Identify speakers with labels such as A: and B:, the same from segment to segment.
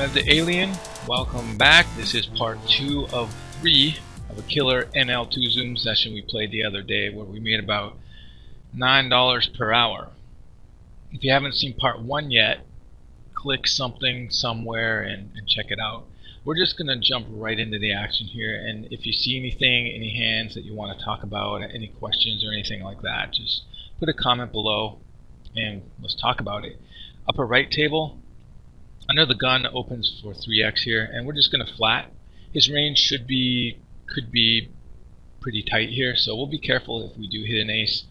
A: Ahmed the Alien. Welcome back. This is part 2 of 3 of a killer NL2 Zoom session we played the other day where we made about $9 per hour. If you haven't seen part 1 yet, click something somewhere and check it out. We're just going to jump right into the action here, and if you see anything, any hands that you want to talk about, any questions or anything like that, just put a comment below and let's talk about it. Upper right table, under the gun opens for 3x here, and we're just going to flat. His range could be pretty tight here, so we'll be careful if we do hit an ace.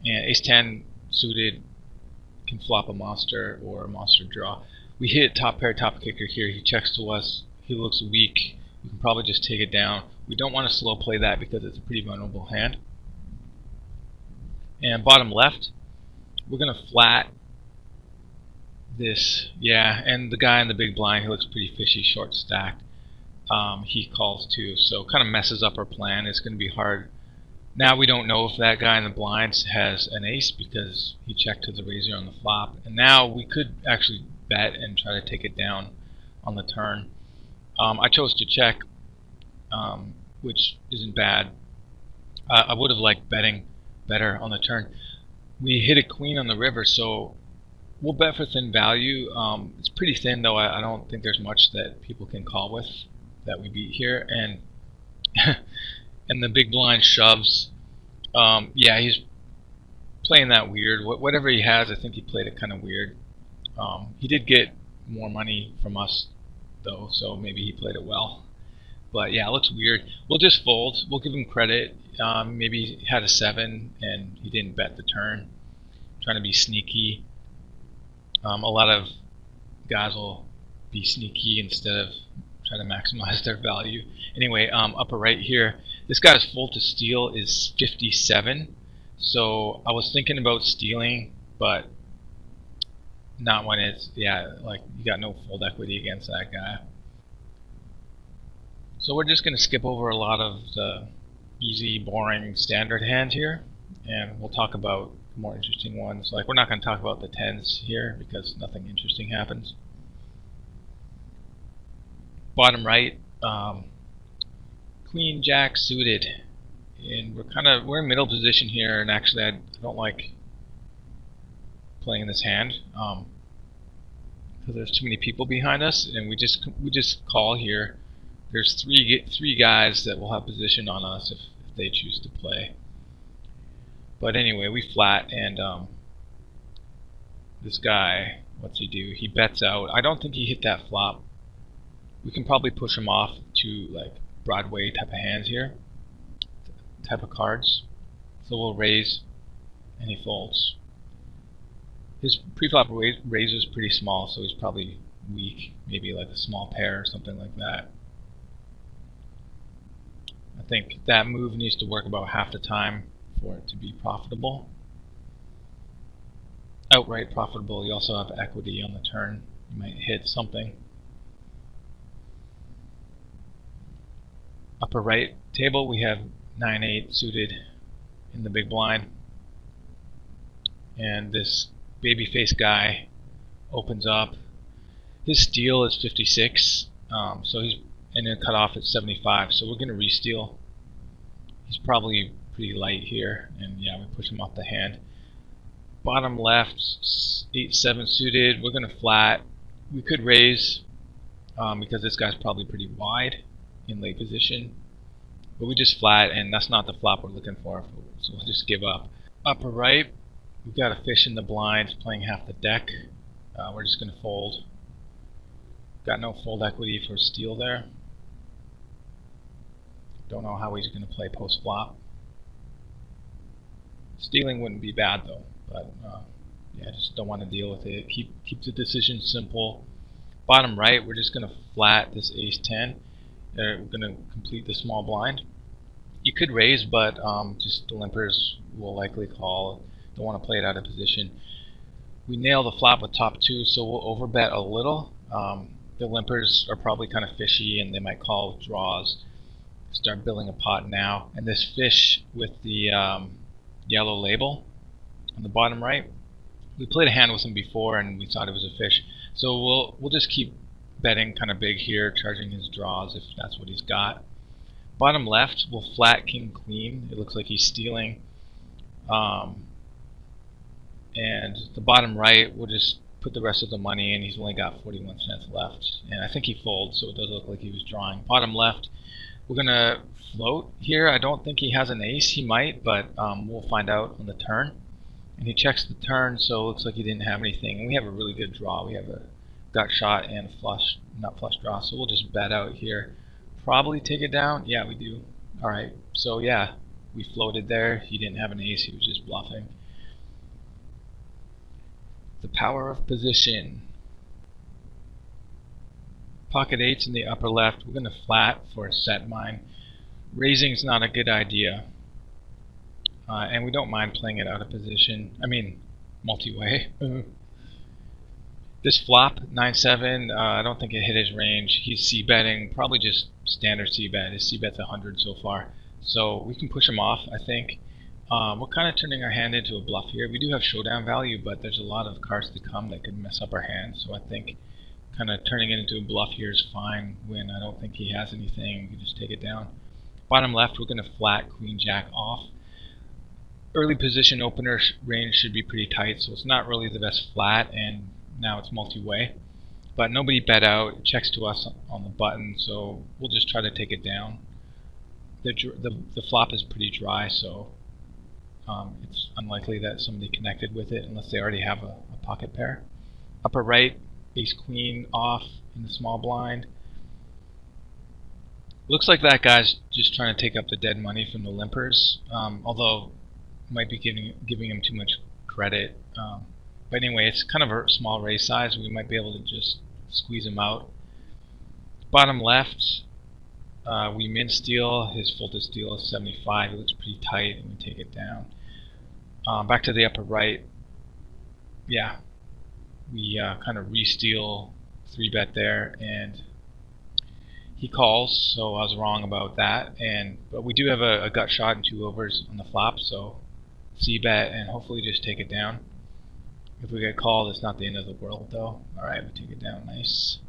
A: And ace 10 suited can flop a monster or a monster draw. We hit top pair, top kicker here. He checks to us. He looks weak. We can probably just take it down. We don't want to slow play that because it's a pretty vulnerable hand. And bottom left, we're going to flat this, and the guy in the big blind, he looks pretty fishy, short stacked. He calls too, so kind of messes up our plan. It's going to be hard. Now we don't know if that guy in the blinds has an ace because he checked to the razor on the flop, and now we could actually bet and try to take it down on the turn. I chose to check, which isn't bad. I would have liked betting better on the turn. We hit a queen on the river, so we'll bet for thin value. It's pretty thin though. I don't think there's much that people can call with that we beat here. And and the big blind shoves. He's playing that weird. Whatever he has, I think he played it kind of weird. He did get more money from us though, so maybe he played it well. But yeah, it looks weird. We'll just fold. We'll give him credit. Maybe he had a 7 and he didn't bet the turn. Trying to be sneaky. A lot of guys will be sneaky instead of trying to maximize their value. Anyway, upper right here, this guy's full to steal is 57. So I was thinking about stealing, but not when it's, like you got no fold equity against that guy. So we're just going to skip over a lot of the easy, boring, standard hand here, and we'll talk about more interesting ones. Like, we're not going to talk about the 10s here because nothing interesting happens. Bottom right, queen jack suited, and we're in middle position here, and actually I don't like playing this hand because there's too many people behind us, and we just call here. There's three guys that will have position on us if they choose to play. But anyway, we flat, and this guy, what's he do? He bets out. I don't think he hit that flop. We can probably push him off to like Broadway type of hands here, type of cards. So we'll raise, and he folds. His pre-flop raise is pretty small, so he's probably weak. Maybe like a small pair or something like that. I think that move needs to work about half the time for it to be profitable. Outright profitable. You also have equity on the turn. You might hit something. Upper right table, we have 9-8 suited in the big blind, and this babyface guy opens up. His steal is 56, so he's and then cut off at 75. So we're going to re-steal. He's probably pretty light here, and we push him off the hand. Bottom left, 8-7 suited. We're going to flat. We could raise because this guy's probably pretty wide in late position, but we just flat, and that's not the flop we're looking for, so we'll just give up. Upper right, we've got a fish in the blinds playing half the deck. We're just going to fold. Got no fold equity for steal there. Don't know how he's going to play post flop. Stealing wouldn't be bad though, but just don't want to deal with it. Keep the decision simple. Bottom right, we're just going to flat this ace 10. We're going to complete the small blind. You could raise, but just the limpers will likely call. Don't want to play it out of position. We nail the flop with top 2, so we'll overbet a little. The limpers are probably kind of fishy, and they might call draws. Start building a pot now. And this fish with the yellow label on the bottom right, we played a hand with him before, and we thought it was a fish. So we'll just keep betting kind of big here, charging his draws if that's what he's got. Bottom left, we'll flat king queen. It looks like he's stealing. And the bottom right, we'll just put the rest of the money in. He's only got 41 cents left, and I think he folds, so it does look like he was drawing. Bottom left, we're gonna float here. I don't think he has an ace. He might, but we'll find out on the turn. And he checks the turn, so it looks like he didn't have anything. And we have a really good draw. We have a gut shot and flush, not flush draw, so we'll just bet out here. Probably take it down. Yeah, we do. All right, so yeah, we floated there. He didn't have an ace. He was just bluffing. The power of position. Pocket eights in the upper left. We're going to flat for a set mine. Raising is not a good idea. And we don't mind playing it out of position. I mean, multi-way. This flop, 9-7, I don't think it hit his range. He's c-betting, probably just standard c-bet. His c-bet's 100 so far. So we can push him off, I think. We're kind of turning our hand into a bluff here. We do have showdown value, but there's a lot of cards to come that could mess up our hand. So I think kind of turning it into a bluff here is fine when I don't think he has anything. We can just take it down. Bottom left, we're going to flat queen jack off. Early position opener range should be pretty tight, so it's not really the best flat, and now it's multi-way. But nobody bet out. It checks to us on the button, so we'll just try to take it down. The flop is pretty dry, so it's unlikely that somebody connected with it unless they already have a pocket pair. Upper right, ace queen off in the small blind. Looks like that guy's just trying to take up the dead money from the limpers, although might be giving him too much credit. But anyway, it's kind of a small raise size. We might be able to just squeeze him out. Bottom left, we min steal. His folded steal is 75. It looks pretty tight, and we take it down. Back to the upper right. Yeah, we kind of re-steal 3-bet there, and he calls, so I was wrong about that. But we do have a gut shot and 2 overs on the flop, so c-bet and hopefully just take it down. If we get called, it's not the end of the world though. Alright, we take it down, nice.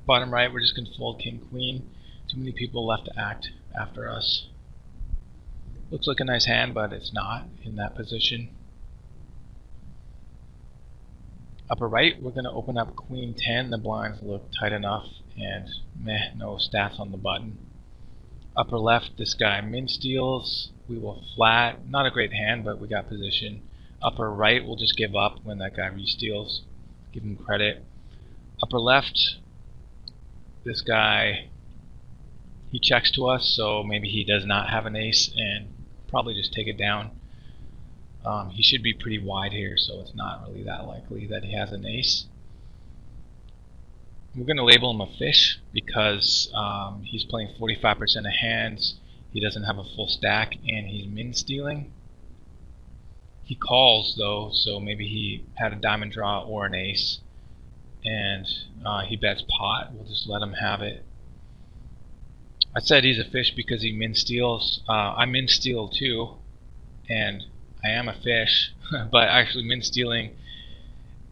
A: Bottom right, we're just going to fold king queen. Too many people left to act after us. Looks like a nice hand, but it's not in that position. Upper right, we're going to open up queen 10. The blinds look tight enough, and meh, no stats on the button. Upper left, this guy min steals. We will flat. Not a great hand, but we got position. Upper right, we'll just give up when that guy re-steals. Give him credit. Upper left, this guy, he checks to us, so maybe he does not have an ace, and probably just take it down. He should be pretty wide here, so it's not really that likely that he has an ace. We're going to label him a fish because he's playing 45% of hands. He doesn't have a full stack, and he's min stealing. He calls though, so maybe he had a diamond draw or an ace, and he bets pot. We'll just let him have it. I said he's a fish because he min steals. I min steal too, and I am a fish, but actually min stealing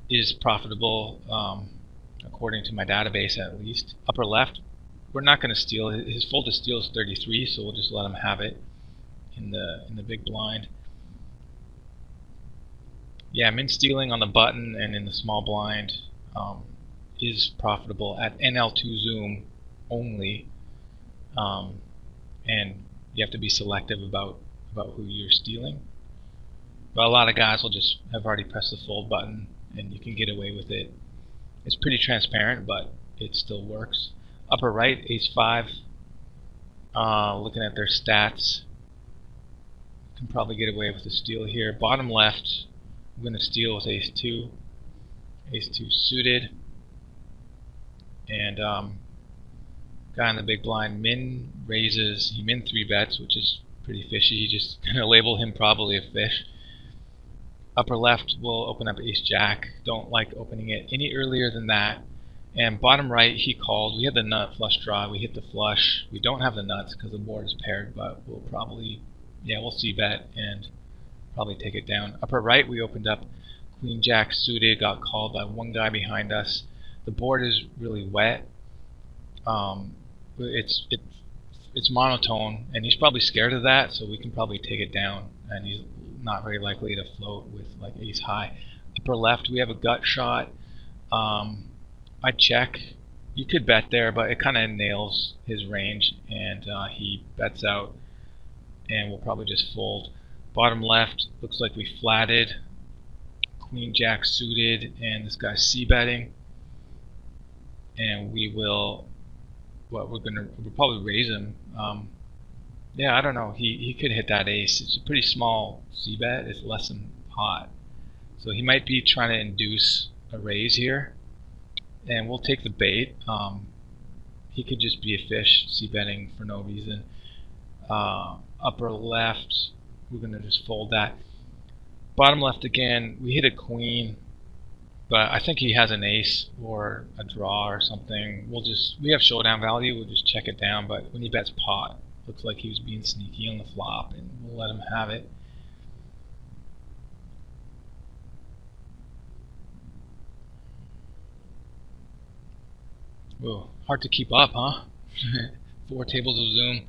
A: is profitable. According to my database at least. Upper left, we're not going to steal. His folded steal is 33, so we'll just let him have it in the big blind. Yeah, min stealing on the button and in the small blind is profitable at NL2 Zoom only, and you have to be selective about who you're stealing. But a lot of guys will just have already pressed the fold button, and you can get away with it. It's pretty transparent, but it still works. Upper right, ace-5. Looking at their stats, can probably get away with a steal here. Bottom left, I'm going to steal with ace-2. Ace-2 suited. And guy in the big blind min raises. He min 3-bets, which is pretty fishy. You just going to label him probably a fish. Upper left will open up ace-jack. Don't like opening it any earlier than that. And bottom right, he called. We had the nut flush draw. We hit the flush. We don't have the nuts because the board is paired, but we'll probably, yeah, we'll c-bet and probably take it down. Upper right, we opened up Queen Jack suited got called by one guy behind us. The board is really wet. It's monotone, and he's probably scared of that, so we can probably take it down, and he's not very likely to float with like ace high. Upper left, we have a gut shot. I check. You could bet there, but it kind of nails his range, and he bets out, and we'll probably just fold. Bottom left, looks like we flatted. Queen Jack suited, and this guy's c-betting, and we will. Well, we'll probably raise him. Yeah, I don't know. He could hit that ace. It's a pretty small c-bet. It's less than pot, so he might be trying to induce a raise here, and we'll take the bait. He could just be a fish c-betting for no reason. Upper left, we're gonna just fold that. Bottom left again, we hit a queen, but I think he has an ace or a draw or something. We have showdown value, we'll just check it down, but when he bets pot, looks like he was being sneaky on the flop, and we'll let him have it. Whoa, hard to keep up, huh? 4 tables of Zoom.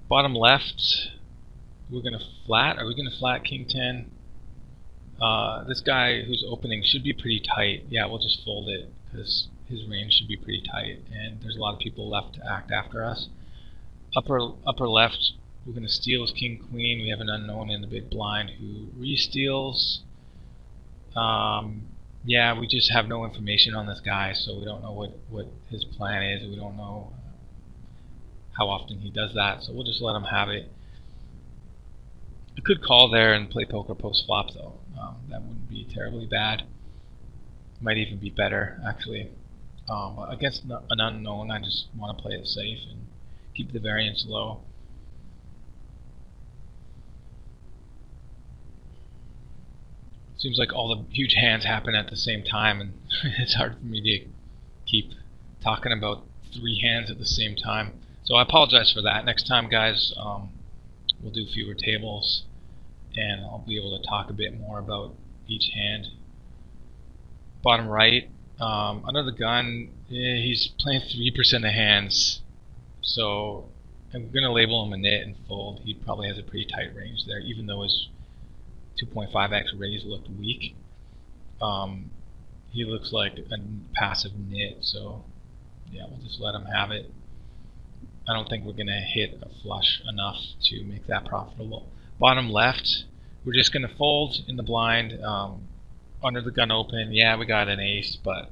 A: Bottom left, we're going to flat. Are we going to flat King 10? This guy who's opening should be pretty tight. Yeah, we'll just fold it because his range should be pretty tight, and there's a lot of people left to act after us. Upper left, we're going to steal his King Queen. We have an unknown in the big blind who re-steals. Yeah, we just have no information on this guy, so we don't know what his plan is. We don't know how often he does that, so we'll just let him have it. I could call there and play poker post flop though. That wouldn't be terribly bad. Might even be better actually. Against an unknown, I just want to play it safe and keep the variance low. Seems like all the huge hands happen at the same time, and it's hard for me to keep talking about 3 hands at the same time. So I apologize for that. Next time, guys, we'll do fewer tables, and I'll be able to talk a bit more about each hand. Bottom right, under the gun, he's playing 3% of hands, so I'm going to label him a nit and fold. He probably has a pretty tight range there, even though his 2.5x raise looked weak. He looks like a passive nit, so yeah, we'll just let him have it. I don't think we're going to hit a flush enough to make that profitable. Bottom left, we're just going to fold in the blind. Under the gun open, yeah, we got an ace, but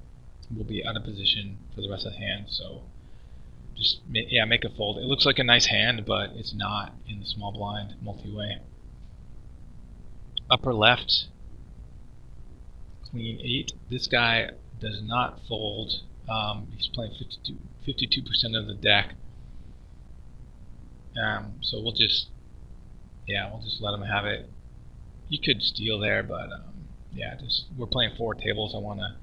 A: we'll be out of position for the rest of the hand, so just make a fold. It looks like a nice hand, but it's not in the small blind multi-way. Upper left, Queen 8. This guy does not fold. He's playing 52% of the deck. So we'll just let him have it. You could steal there, but yeah, we're playing 4 tables. I want to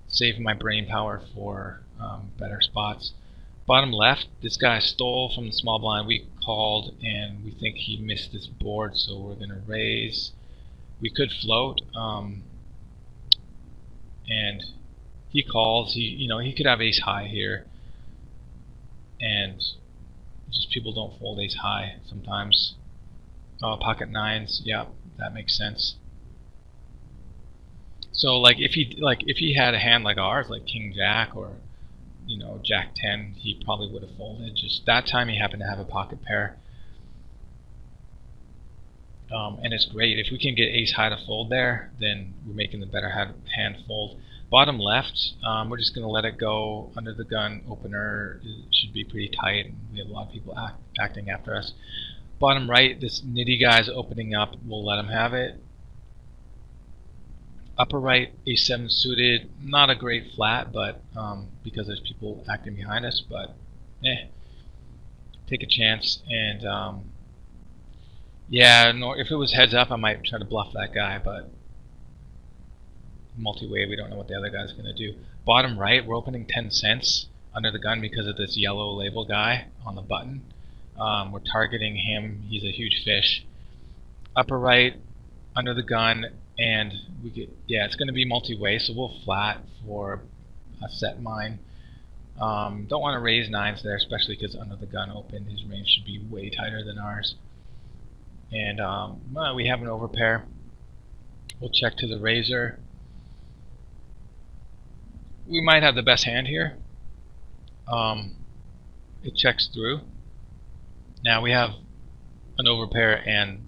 A: save my brain power for better spots. Bottom left, this guy stole from the small blind. We called, and we think he missed this board, so we're going to raise. We could float, and he calls. He could have ace high here, and just people don't fold ace high sometimes. Pocket 9s, yeah, that makes sense. So like if he had a hand like ours, like King Jack or Jack 10, he probably would have folded. Just that time he happened to have a pocket pair. And it's great. If we can get ace high to fold there, then we're making the better hand fold. Bottom left, we're just going to let it go. Under the gun opener, it should be pretty tight, and we have a lot of people acting after us. Bottom right, this nitty guy's opening up. We'll let him have it. Upper right, ace 7 suited. Not a great flat, but because there's people acting behind us, but take a chance. And yeah, if it was heads up, I might try to bluff that guy, but multi-way, we don't know what the other guy's going to do. Bottom right, we're opening 10 cents under the gun because of this yellow label guy on the button. We're targeting him. He's a huge fish. Upper right, under the gun, and we get, yeah, it's going to be multi-way, so we'll flat for a set mine. Don't want to raise nines there, especially because under the gun open, his range should be way tighter than ours. And well, we have an overpair. We'll check to the razor. We might have the best hand here. It checks through. Now we have an overpair and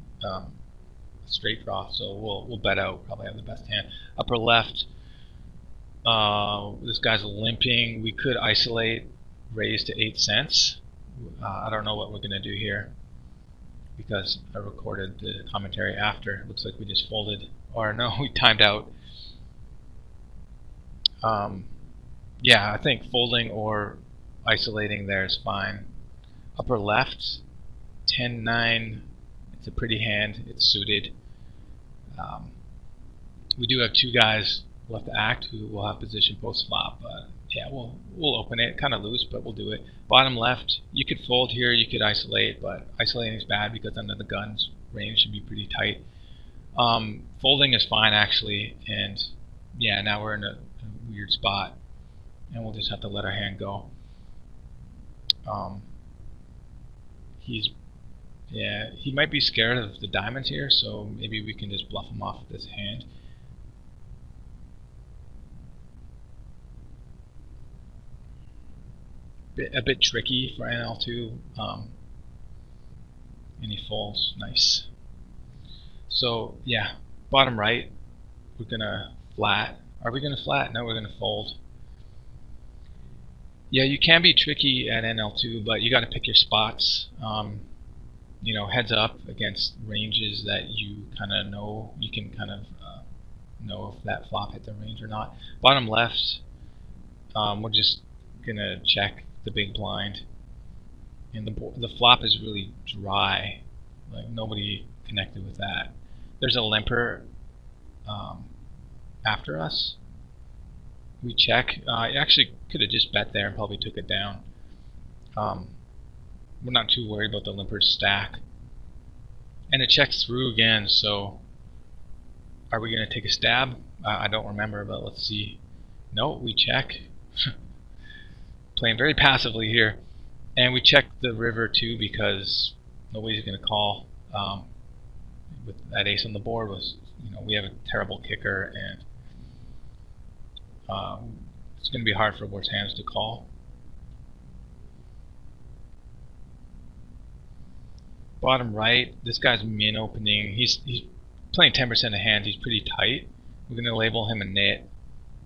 A: straight draw, so we'll bet out. Probably have the best hand. Upper left. This guy's limping. We could isolate, raise to 8 cents. I don't know what we're gonna do here because I recorded the commentary after. Looks like we just folded, or no, we timed out. Yeah, I think folding or isolating there is fine. Upper left, 10-9. It's a pretty hand. It's suited. We do have two guys left to act who will have position post flop. But yeah, we'll open it. Kind of loose, but we'll do it. Bottom left, you could fold here. You could isolate, but isolating is bad because under the guns range should be pretty tight. Folding is fine actually, and yeah, now we're in a weird spot, and we'll just have to let our hand go. He might be scared of the diamonds here, so maybe we can just bluff him off with this hand. A bit tricky for NL2, and he folds. Nice. So yeah, bottom right, we're gonna flat. Are we gonna flat? No, we're gonna fold. Yeah, you can be tricky at NL2, but you got to pick your spots. You know, heads up against ranges that you kind of know. You can kind of know if that flop hit the range or not. Bottom left, we're just gonna check the big blind, and the flop is really dry. Like nobody connected with that. There's a limper after us. We check. I actually could have just bet there and probably took it down. We're not too worried about the limper stack. And it checks through again, so are we going to take a stab? I don't remember, but let's see. No, we check. Playing very passively here. And we check the river too because nobody's going to call. With that ace on the board, was, you know, we have a terrible kicker, and it's going to be hard for worse hands to call. Bottom right, this guy's min opening. He's playing 10% of hands. He's pretty tight. We're going to label him a nit,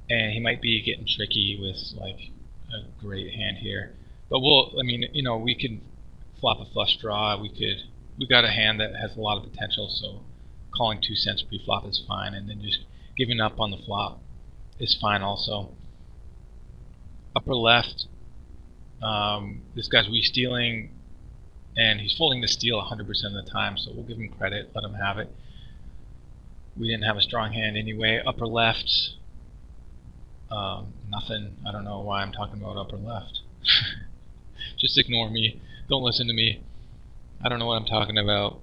A: and he might be getting tricky with like a great hand here. But I mean, you know, we could flop a flush draw. We got a hand that has a lot of potential, so calling 2 cents pre-flop is fine, and then just giving up on the flop is fine also. Upper left, this guy's re-stealing, and he's folding the steal 100% of the time, so we'll give him credit, let him have it. We didn't have a strong hand anyway. Upper left, nothing. I don't know why I'm talking about upper left. Just ignore me. Don't listen to me. I don't know what I'm talking about.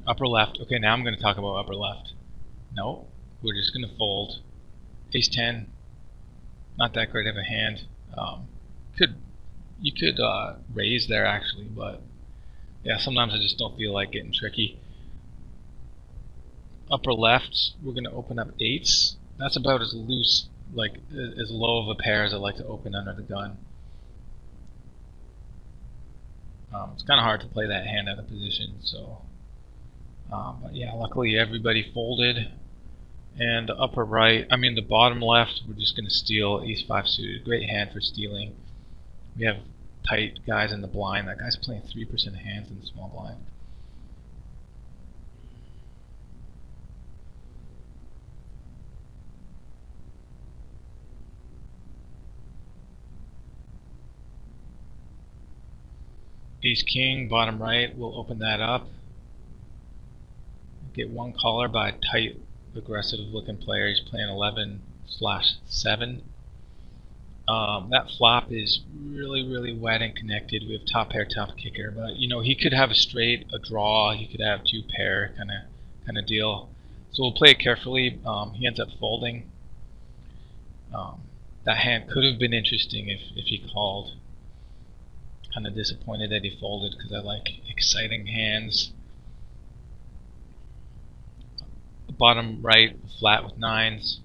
A: Upper left. Okay, now I'm going to talk about upper left. No, we're just going to fold. Ace 10, not that great of a hand. You could raise there actually, but yeah, sometimes I just don't feel like getting tricky. Upper left, we're going to open up eights. That's about as loose, like as low of a pair as I like to open under the gun. It's kind of hard to play that hand out of position, so. But yeah, luckily everybody folded. And the upper right, I mean the bottom left, we're just going to steal ace 5 suited. Great hand for stealing. We have tight guys in the blind. That guy's playing 3% of hands in the small blind. Ace king, bottom right, we'll open that up. Get one caller by a tight, aggressive looking player. He's playing 11/7. That flop is really wet and connected. We have top pair, top kicker, but you know he could have a straight, a draw. He could have two pair, kind of deal. So we'll play it carefully. He ends up folding. That hand could have been interesting if he called. Kind of disappointed that he folded because I like exciting hands. Bottom right, flat with nines.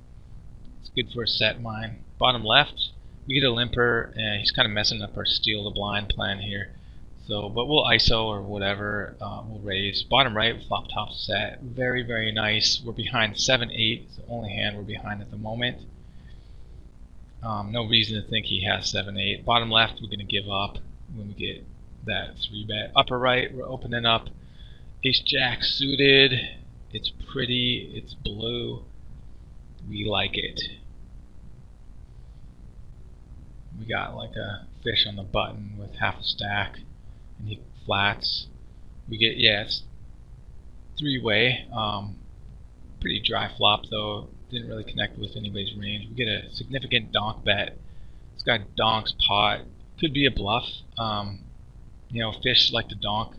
A: It's good for a set mine. Bottom left, we get a limper, and he's kind of messing up our steal the blind plan here. So, but we'll ISO or whatever. We'll raise. Bottom right, flop top set. Very nice. We're behind 7-8. It's the only hand we're behind at the moment. No reason to think he has 7-8. Bottom left, we're going to give up when we get that 3-bet. Upper right, we're opening up. Ace Jack suited. It's pretty. It's blue. We like it. We got like a fish on the button with half a stack, and he flats. We get, yeah, it's three-way. Pretty dry flop though. Didn't really connect with anybody's range. We get a significant donk bet. This guy donks pot. Could be a bluff. You know, fish like to donk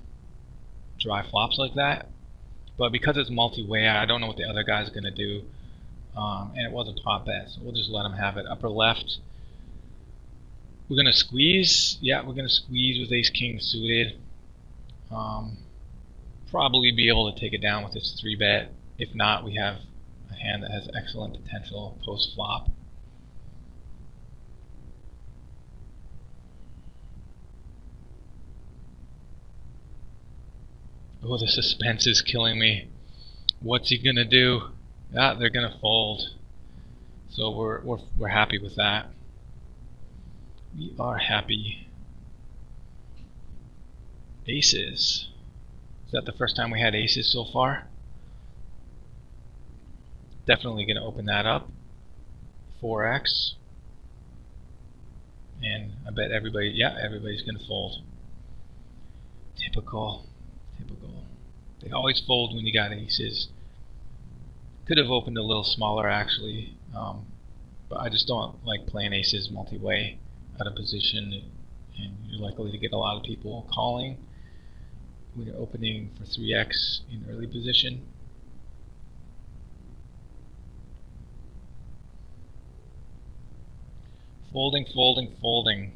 A: dry flops like that. But because it's multi-way, I don't know what the other guy's going to do. And it was a pot bet, so we'll just let him have it. Upper left. We're going to squeeze. Yeah, we're going to squeeze with ace-king suited. Probably be able to take it down with this 3-bet. If not, we have a hand that has excellent potential post-flop. Oh, the suspense is killing me. What's he gonna do? Yeah, they're gonna fold. So we're happy with that. We are happy. Aces. Is that the first time we had aces so far? Definitely gonna open that up. 4x. And I bet everybody, yeah, everybody's gonna fold. Typical. They always fold when you got aces. Could have opened a little smaller actually, but I just don't like playing aces multi-way out of position, and you're likely to get a lot of people calling when you're opening for 3x in early position. Folding.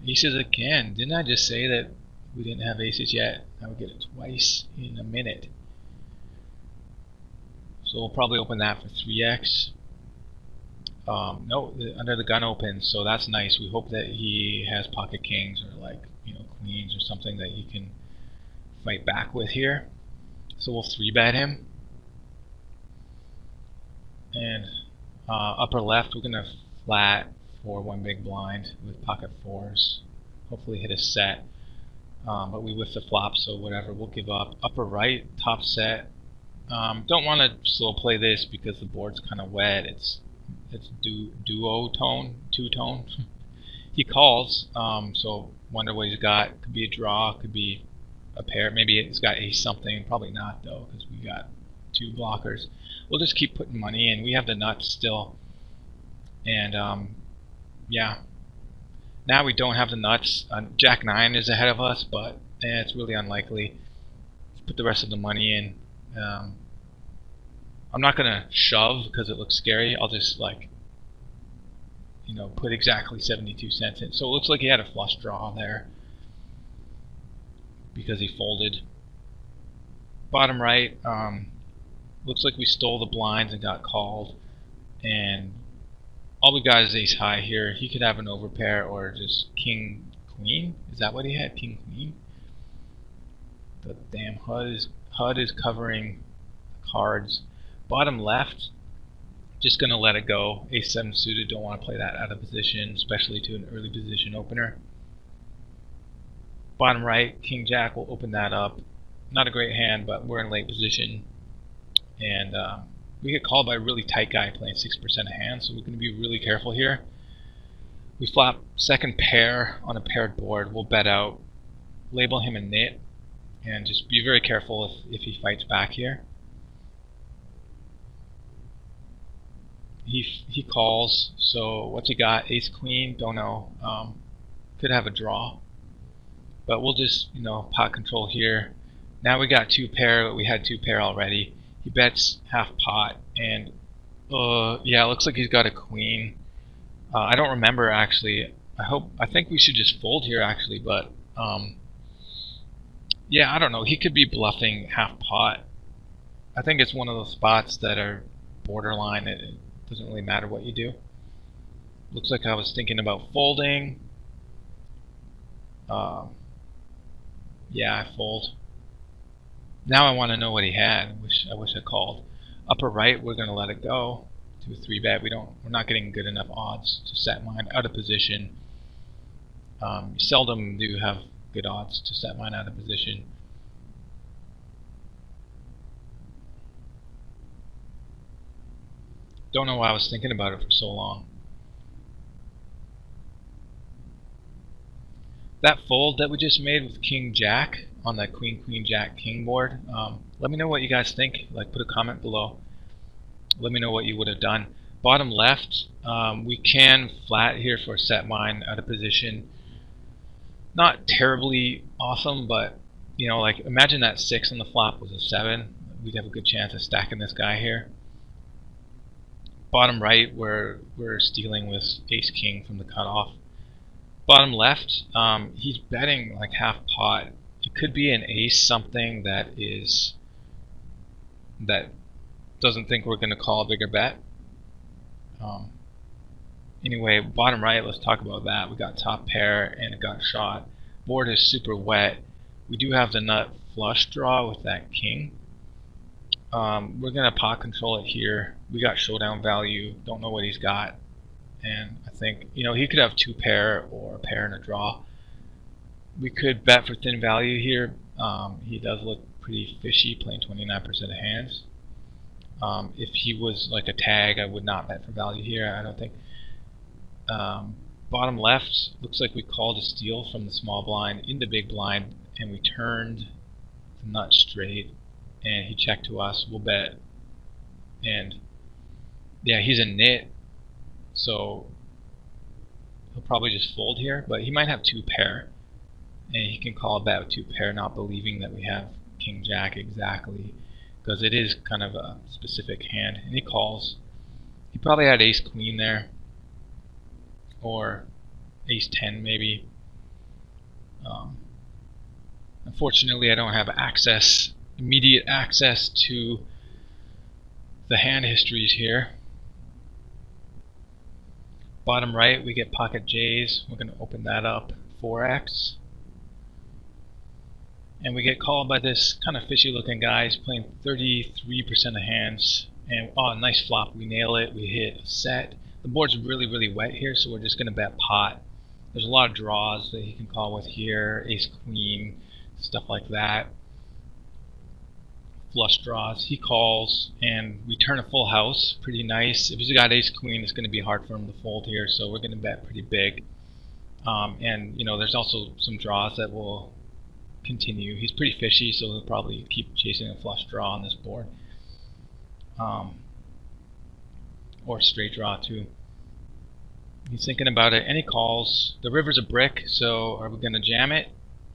A: Aces again. Didn't I just say that we didn't have aces yet? Now we get it twice in a minute. So we'll probably open that for 3x. No, under the gun opens, so that's nice. We hope that he has pocket kings or like, you know, queens or something that he can fight back with here. So we'll 3-bet him. And upper left, we're gonna flat for one big blind with pocket fours. Hopefully hit a set. But we whiff the flop, so whatever, we'll give up. Upper right, top set. Don't want to slow play this because the board's kind of wet. It's duo tone, two-tone. He calls, so wonder what he's got. Could be a draw, could be a pair. Maybe it's got ace something. Probably not though, because we got two blockers. We'll just keep putting money in. We have the nuts still, and yeah. Now we don't have the nuts. Jack 9 is ahead of us, but it's really unlikely. Let's put the rest of the money in. I'm not gonna shove because it looks scary. I'll just, like, you know, put exactly 72 cents in. So it looks like he had a flush draw there because he folded. Bottom right, looks like we stole the blinds and got called, and all we got is ace high here. He could have an overpair or just king queen. Is that what he had? King queen. The damn HUD is covering cards. Bottom left, just gonna let it go. Ace 7 suited. Don't want to play that out of position, especially to an early position opener. Bottom right, king jack. Will open that up. Not a great hand, but we're in late position, and we get called by a really tight guy playing 6% of hands, so we're going to be really careful here. We flop second pair on a paired board. We'll bet out, label him a nit, and just be very careful if he fights back here. He calls. So what's he got? Ace queen. Don't know. Could have a draw. But we'll just pot control here. Now we got 2 pair. We had 2 pair already. He bets half pot, and yeah, it looks like he's got a queen. I don't remember actually. I think we should just fold here actually, but yeah, I don't know. He could be bluffing half pot. I think it's one of those spots that are borderline. It doesn't really matter what you do. Looks like I was thinking about folding. Yeah, I fold. Now I want to know what he had. I wish I called. Upper right, we're gonna let it go to a 3-bet. We're not getting good enough odds to set mine out of position. You seldom do have good odds to set mine out of position. Don't know why I was thinking about it for so long. That fold that we just made with King Jack on that Queen Queen Jack King board, let me know what you guys think. Like, put a comment below. Let me know what you would have done. Bottom left, we can flat here for set mine out of position. Not terribly awesome, but like imagine that 6 on the flop was a 7. We'd have a good chance of stacking this guy here. Bottom right, we're stealing with Ace King from the cutoff. Bottom left, he's betting like half pot. It could be an ace something that doesn't think we're going to call a bigger bet. Anyway, bottom right, let's talk about that. We got top pair and it got shot. Board is super wet. We do have the nut flush draw with that king. We're going to pot control it here. We got showdown value. Don't know what he's got. And I think, he could have 2 pair or a pair and a draw. We could bet for thin value here. He does look pretty fishy, playing 29% of hands. If he was like a tag, I would not bet for value here, I don't think. Bottom left, looks like we called a steal from the small blind into big blind, and we turned the nut straight, and he checked to us. We'll bet. And yeah, he's a nit. So he'll probably just fold here, but he might have 2 pair, and he can call a bet with 2 pair, not believing that we have King Jack exactly, because it is kind of a specific hand. And he calls. He probably had Ace Queen there, or Ace 10 maybe. Unfortunately, I don't have immediate access to the hand histories here. Bottom right, we get pocket J's. We're going to open that up, 4x. And we get called by this kind of fishy looking guy. He's playing 33% of hands. And nice flop. We nail it. We hit a set. The board's really, really wet here, so we're just going to bet pot. There's a lot of draws that he can call with here. Ace Queen, stuff like that. Flush draws. He calls, and we turn a full house. Pretty nice. If he's got Ace Queen, it's going to be hard for him to fold here, so we're going to bet pretty big. And there's also some draws that will continue. He's pretty fishy, so he'll probably keep chasing a flush draw on this board, or straight draw too. He's thinking about it, and he calls. The river's a brick, so are we going to jam it?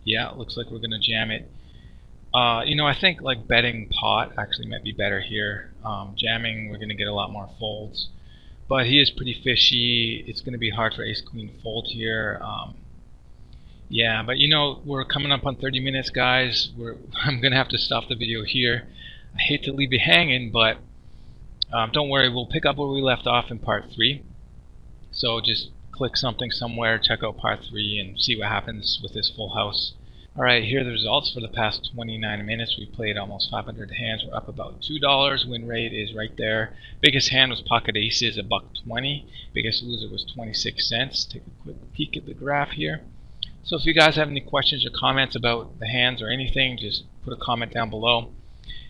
A: Yeah, it looks like we're going to jam it. I think like betting pot actually might be better here. Jamming, we're going to get a lot more folds. But he is pretty fishy. It's going to be hard for Ace Queen to fold here. Yeah, but we're coming up on 30 minutes, guys. I'm going to have to stop the video here. I hate to leave you hanging, but don't worry. We'll pick up where we left off in part 3. So just click something somewhere, check out part 3, and see what happens with this full house. Alright, here are the results for the past 29 minutes. We played almost 500 hands. We're up about $2. Win rate is right there. Biggest hand was pocket aces, $1.20. Biggest loser was 26 cents. Take a quick peek at the graph here. So if you guys have any questions or comments about the hands or anything, just put a comment down below.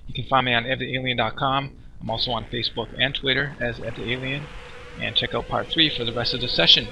A: You can find me on evthealien.com. I'm also on Facebook and Twitter as evthealien. And check out part 3 for the rest of the session.